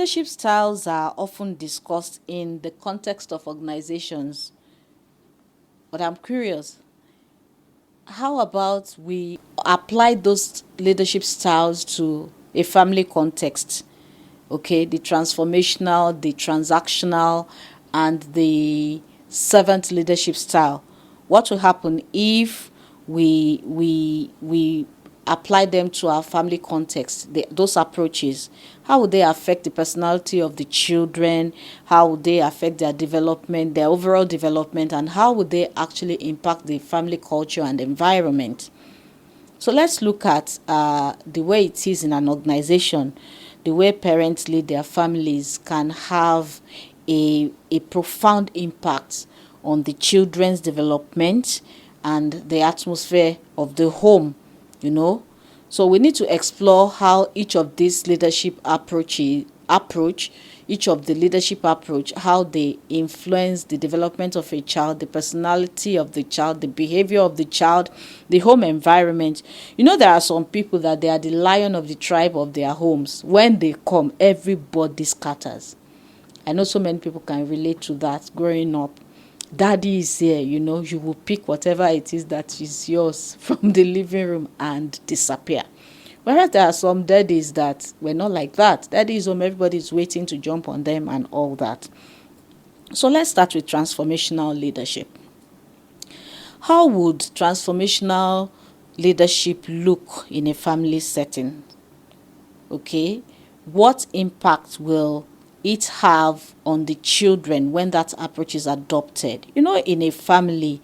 Leadership styles are often discussed in the context of organizations, but I'm curious, how about we apply those leadership styles to a family context? Okay, the transformational, the transactional, and the servant leadership style. What will happen if we apply them to our family context? Those approaches, how would they affect the personality of the children? How would they affect their development, their overall development, and how would they actually impact the family culture and environment? So let's look at the way it is in an organization, the way parents lead their families can have a profound impact on the children's development and the atmosphere of the home, you know. So we need to explore how each of these leadership approach each of the leadership approach, how they influence the development of a child, the personality of the child, the behavior of the child, the home environment. You know, there are some people that they are the lion of the tribe of their homes. When they come, everybody scatters. I know so many people can relate to that growing up. Daddy is here, you know, you will pick whatever it is that is yours from the living room and disappear. Whereas there are some daddies that were not like that. Daddies home, everybody's waiting to jump on them and all that. So let's start with transformational leadership. How would transformational leadership look in a family setting? Okay, what impact will it have on the children when that approach is adopted? You know, in a family,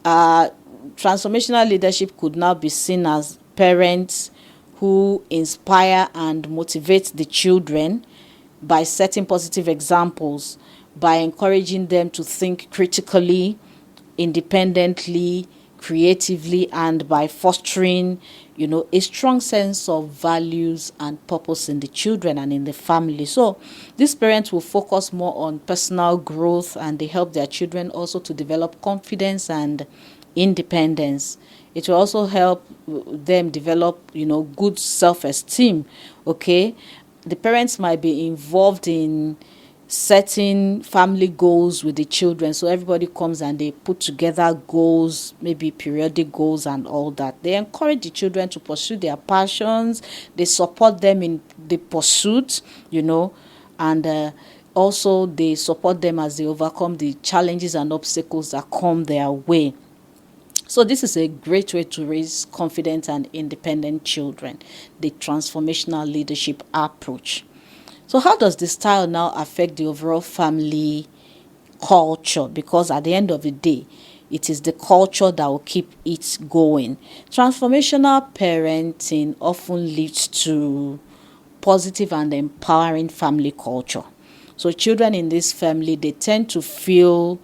transformational leadership could now be seen as parents who inspire and motivate the children by setting positive examples, by encouraging them to think critically, independently, creatively, and by fostering, you know, a strong sense of values and purpose in the children and in the family. So these parents will focus more on personal growth, and they help their children also to develop confidence and independence. It will also help them develop, you know, good self-esteem. Okay, the parents might be involved in setting family goals with the children, so everybody comes and they put together goals, maybe periodic goals and all that. They encourage the children to pursue their passions, they support them in the pursuit, you know, and also they support them as they overcome the challenges and obstacles that come their way. So this is a great way to raise confident and independent children, the transformational leadership approach. So how does the style now affect the overall family culture? Because at the end of the day, it is the culture that will keep it going. Transformational parenting often leads to positive and empowering family culture. So children in this family, they tend to feel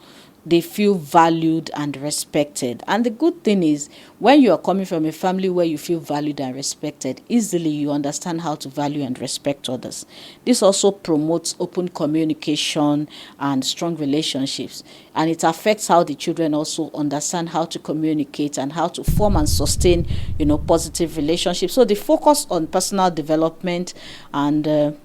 valued and respected. And the good thing is, when you are coming from a family where you feel valued and respected, easily you understand how to value and respect others. This also promotes open communication and strong relationships, and it affects how the children also understand how to communicate and how to form and sustain, you know, positive relationships. So the focus on personal development and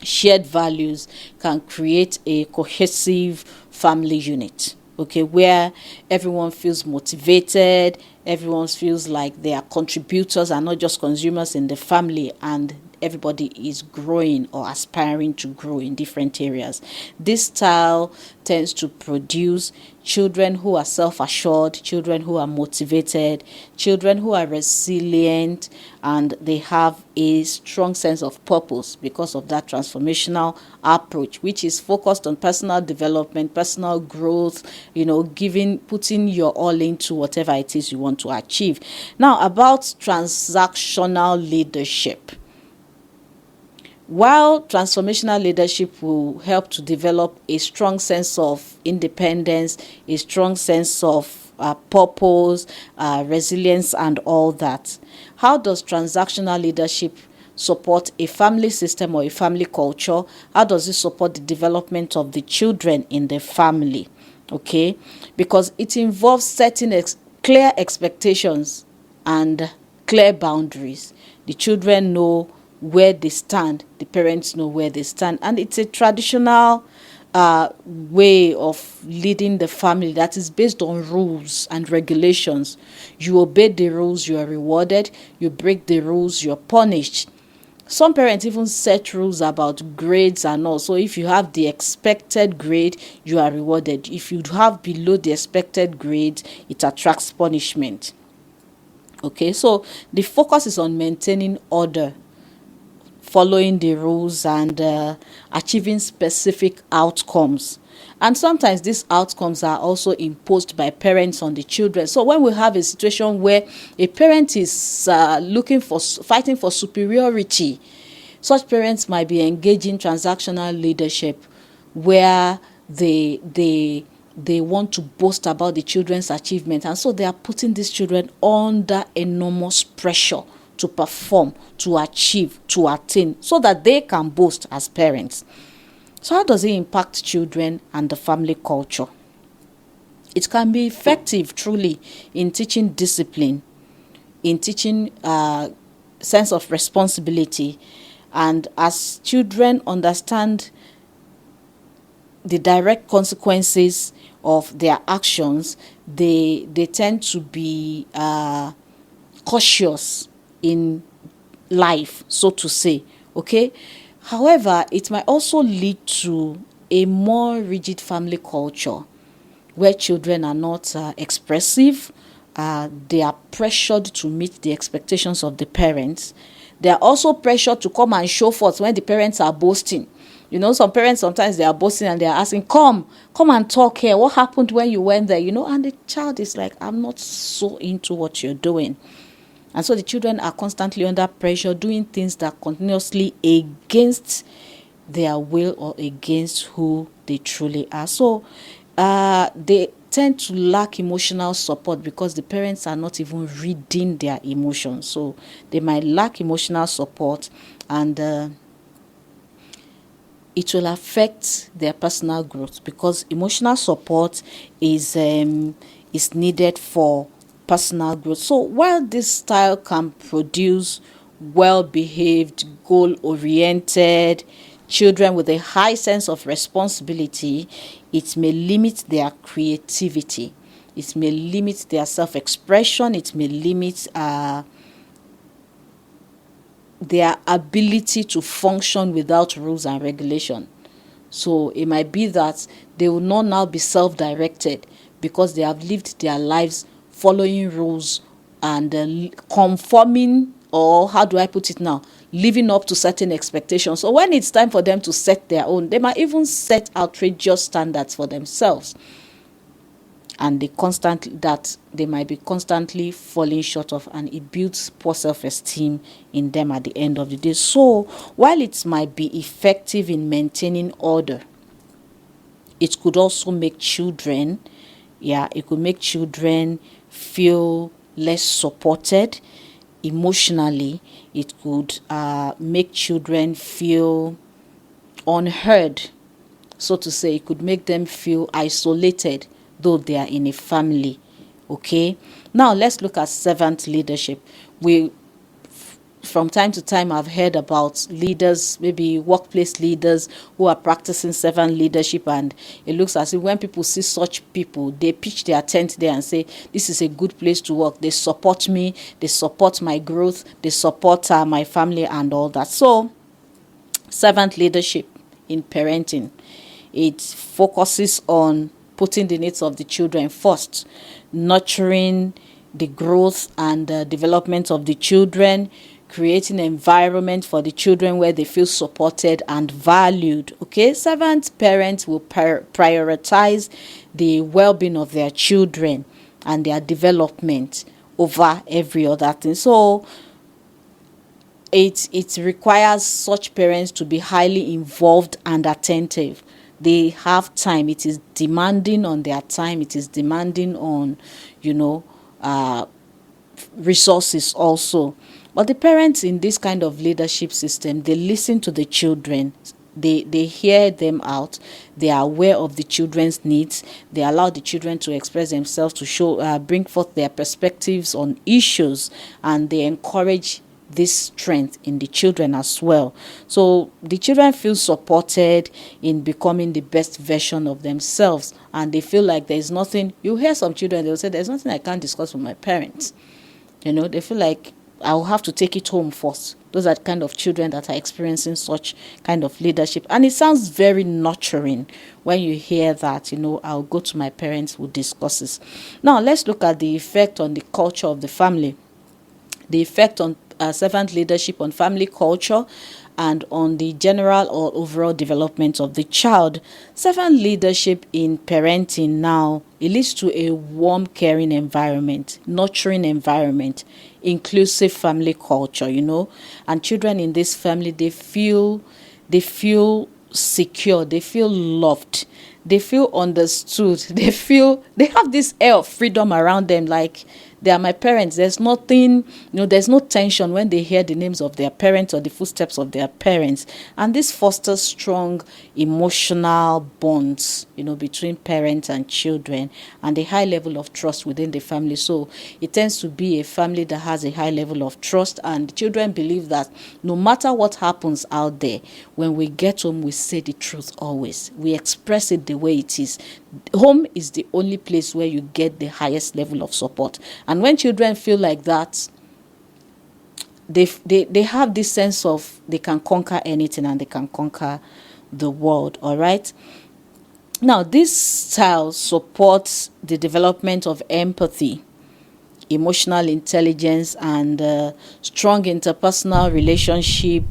shared values can create a cohesive family unit, okay, where everyone feels motivated, everyone feels like they are contributors and not just consumers in the family, and everybody is growing or aspiring to grow in different areas. This style tends to produce children who are self-assured, children who are motivated, children who are resilient, and they have a strong sense of purpose because of that transformational approach, which is focused on personal development, personal growth, you know, putting your all into whatever it is you want to achieve. Now, about transactional leadership. While transformational leadership will help to develop a strong sense of independence, a strong sense of purpose, resilience, and all that, how does transactional leadership support a family system or a family culture? How does it support the development of the children in the family? Okay, because it involves setting clear expectations and clear boundaries. The children know where they stand, the parents know where they stand. And it's a traditional way of leading the family that is based on rules and regulations. You obey the rules, you are rewarded. You break the rules, you're punished. Some parents even set rules about grades and all. So if you have the expected grade, you are rewarded. If you have below the expected grade, it attracts punishment. Okay, so the focus is on maintaining order, following the rules, and achieving specific outcomes. And sometimes these outcomes are also imposed by parents on the children. So when we have a situation where a parent is fighting for superiority, such parents might be engaging transactional leadership, where they want to boast about the children's achievement, and so they are putting these children under enormous pressure to perform, to achieve, to attain, so that they can boast as parents. So how does it impact children and the family culture? It can be effective truly in teaching discipline, in teaching sense of responsibility. And as children understand the direct consequences of their actions, they tend to be cautious in life, so to say. Okay. However, it might also lead to a more rigid family culture where children are not expressive. They are pressured to meet the expectations of the parents. They are also pressured to come and show forth when the parents are boasting. You know, some parents, sometimes they are boasting and they are asking, come and talk here. What happened when you went there? You know, and the child is like, I'm not so into what you're doing. And so the children are constantly under pressure, doing things that are continuously against their will or against who they truly are. So they tend to lack emotional support because the parents are not even reading their emotions. So they might lack emotional support, and it will affect their personal growth, because emotional support is needed for personal growth. So while this style can produce well-behaved, goal-oriented children with a high sense of responsibility, it may limit their creativity. It may limit their self-expression. It may limit their ability to function without rules and regulation. So it might be that they will not now be self-directed because they have lived their lives following rules and conforming, or how do I put it now, living up to certain expectations. So when it's time for them to set their own, they might even set outrageous standards for themselves, and they might be constantly falling short of, and it builds poor self-esteem in them at the end of the day. So while it might be effective in maintaining order, it could also make children feel less supported emotionally. It could make children feel unheard, so to say. It could make them feel isolated, though they are in a family. Okay, now let's look at servant leadership. From time to time, I've heard about leaders, maybe workplace leaders, who are practicing servant leadership, and it looks as if when people see such people, they pitch their tent there and say, this is a good place to work. They support me, they support my growth, they support my family and all that. So servant leadership in parenting, it focuses on putting the needs of the children first, nurturing the growth and development of the children, creating an environment for the children where they feel supported and valued. Okay, servant parents will prioritize the well-being of their children and their development over every other thing. So it requires such parents to be highly involved and attentive. They have time. It is demanding on their time. It is demanding on, resources also. But the parents in this kind of leadership system, they listen to the children. They hear them out. They are aware of the children's needs. They allow the children to express themselves, to bring forth their perspectives on issues, and they encourage this strength in the children as well. So the children feel supported in becoming the best version of themselves, and they feel like there's nothing. You hear some children, they'll say, there's nothing I can't discuss with my parents. They feel like I'll have to take it home first. Those are the kind of children that are experiencing such kind of leadership. And it sounds very nurturing when you hear that, I'll go to my parents, we'll discuss this. Now, let's look at the effect on the culture of the family. The effect on servant leadership on family culture and on the general or overall development of the child. Servant leadership in parenting now, it leads to a warm, caring environment, nurturing environment, inclusive family culture, and children in this family, they feel secure, they feel loved, they feel understood, they have this air of freedom around them, like they are my parents. There's nothing, there's no tension when they hear the names of their parents or the footsteps of their parents. And this fosters strong emotional bonds, between parents and children, and a high level of trust within the family. So it tends to be a family that has a high level of trust, and children believe that no matter what happens out there, when we get home, we say the truth always. We express it the way it is. Home is the only place where you get the highest level of support. And when children feel like that, they have this sense of they can conquer anything and they can conquer the world. All right. Now, this style supports the development of empathy, emotional intelligence, and strong interpersonal relationship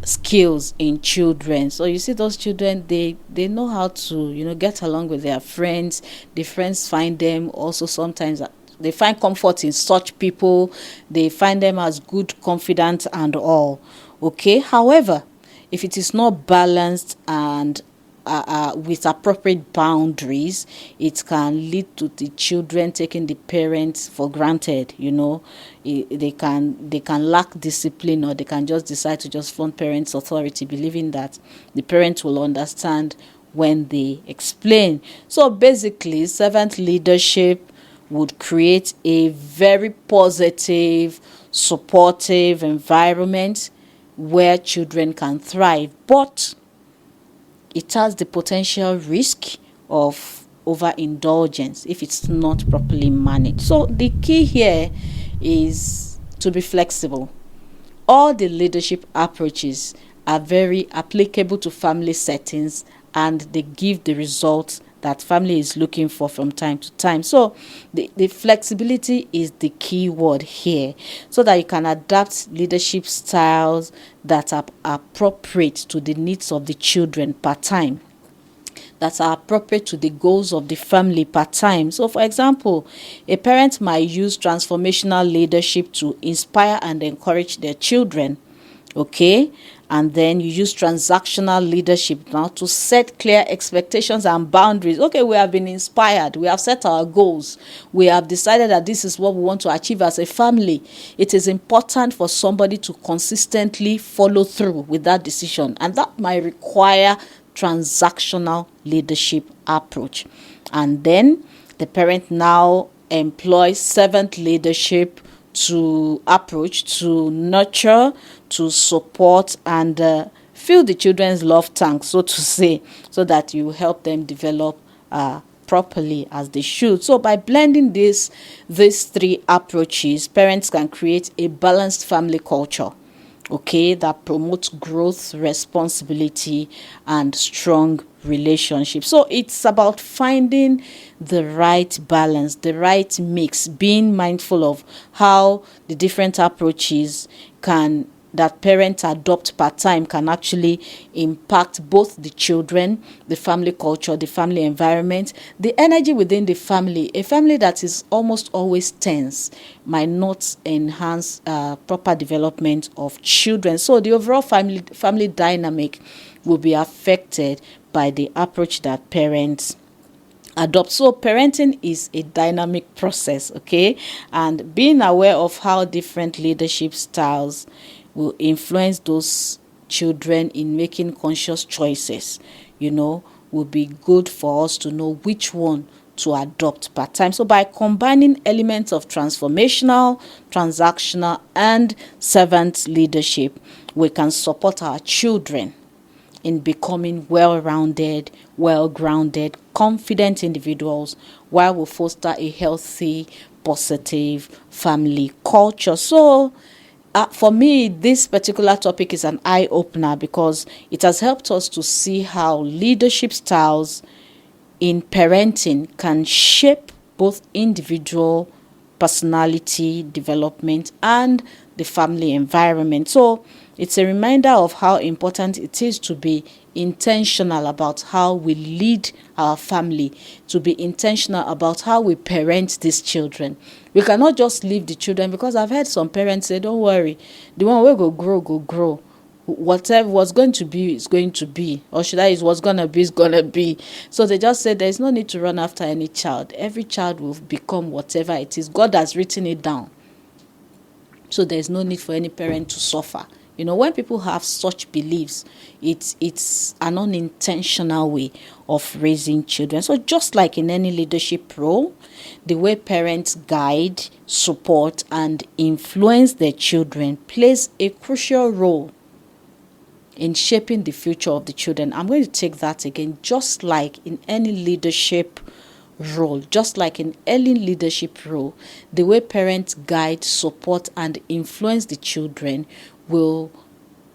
skills in children. So you see, those children, they know how to get along with their friends. The friends find them also sometimes. They find comfort in such people. They find them as good, confident, and all. Okay. However, if it is not balanced and with appropriate boundaries, it can lead to the children taking the parents for granted. They can lack discipline, or they can just decide to just flaunt parents' authority, believing that the parents will understand when they explain. So basically, servant leadership would create a very positive, supportive environment where children can thrive, but it has the potential risk of overindulgence if it's not properly managed. So the key here is to be flexible. All the leadership approaches are very applicable to family settings, and they give the results that family is looking for from time to time. So the flexibility is the key word here, so that you can adapt leadership styles that are appropriate to the needs of the children per time, that are appropriate to the goals of the family per time. So for example, a parent might use transformational leadership to inspire and encourage their children. Okay. And then you use transactional leadership now to set clear expectations and boundaries. Okay, we have been inspired. We have set our goals. We have decided that this is what we want to achieve as a family. It is important for somebody to consistently follow through with that decision. And that might require transactional leadership approach. And then the parent now employs servant leadership to approach to nurture, to support, and fill the children's love tank, so to say, so that you help them develop properly as they should. So by blending these three approaches, parents can create a balanced family culture, okay, that promotes growth, responsibility, and strong relationships. So it's about finding the right balance, the right mix, being mindful of how the different approaches that parents adopt per time can actually impact both the children, the family culture, the family environment, the energy within the family. A family that is almost always tense might not enhance proper development of children. So the overall family dynamic will be affected by the approach that parents adopt. So parenting is a dynamic process, okay? And being aware of how different leadership styles will influence those children in making conscious choices, will be good for us to know which one to adopt part-time. So by combining elements of transformational, transactional, and servant leadership, we can support our children in becoming well-rounded, well-grounded, confident individuals, while we foster a healthy, positive family culture. So for me, this particular topic is an eye-opener because it has helped us to see how leadership styles in parenting can shape both individual personality development and the family environment. So it's a reminder of how important it is to be intentional about how we lead our family, to be intentional about how we parent these children. We cannot just leave the children, because I've heard some parents say, don't worry, the one will go grow. Whatever was going to be is going to be, or should I use what's going to be is going to be. So they just said there's no need to run after any child. Every child will become whatever it is. God has written it down. So there's no need for any parent to suffer. You know, when people have such beliefs, it's an unintentional way of raising children. So just like in any leadership role, the way parents guide, support, and influence their children plays a crucial role in shaping the future of the children. I'm going to take that again. Just like in any leadership role, the way parents guide, support, and influence the children will,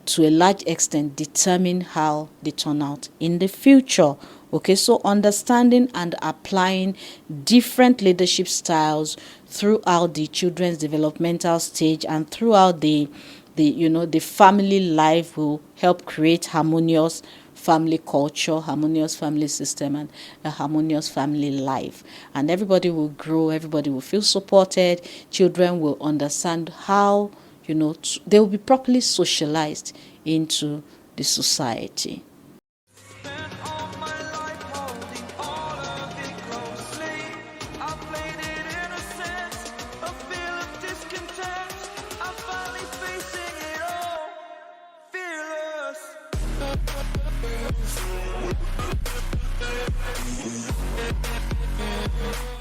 to a large extent, determine how they turn out in the future. Okay, so understanding and applying different leadership styles throughout the children's developmental stage and throughout the family life will help create harmonious family culture, harmonious family system, and a harmonious family life. And everybody will grow, everybody will feel supported, children will understand how, they will be properly socialized into the society. We'll be right back.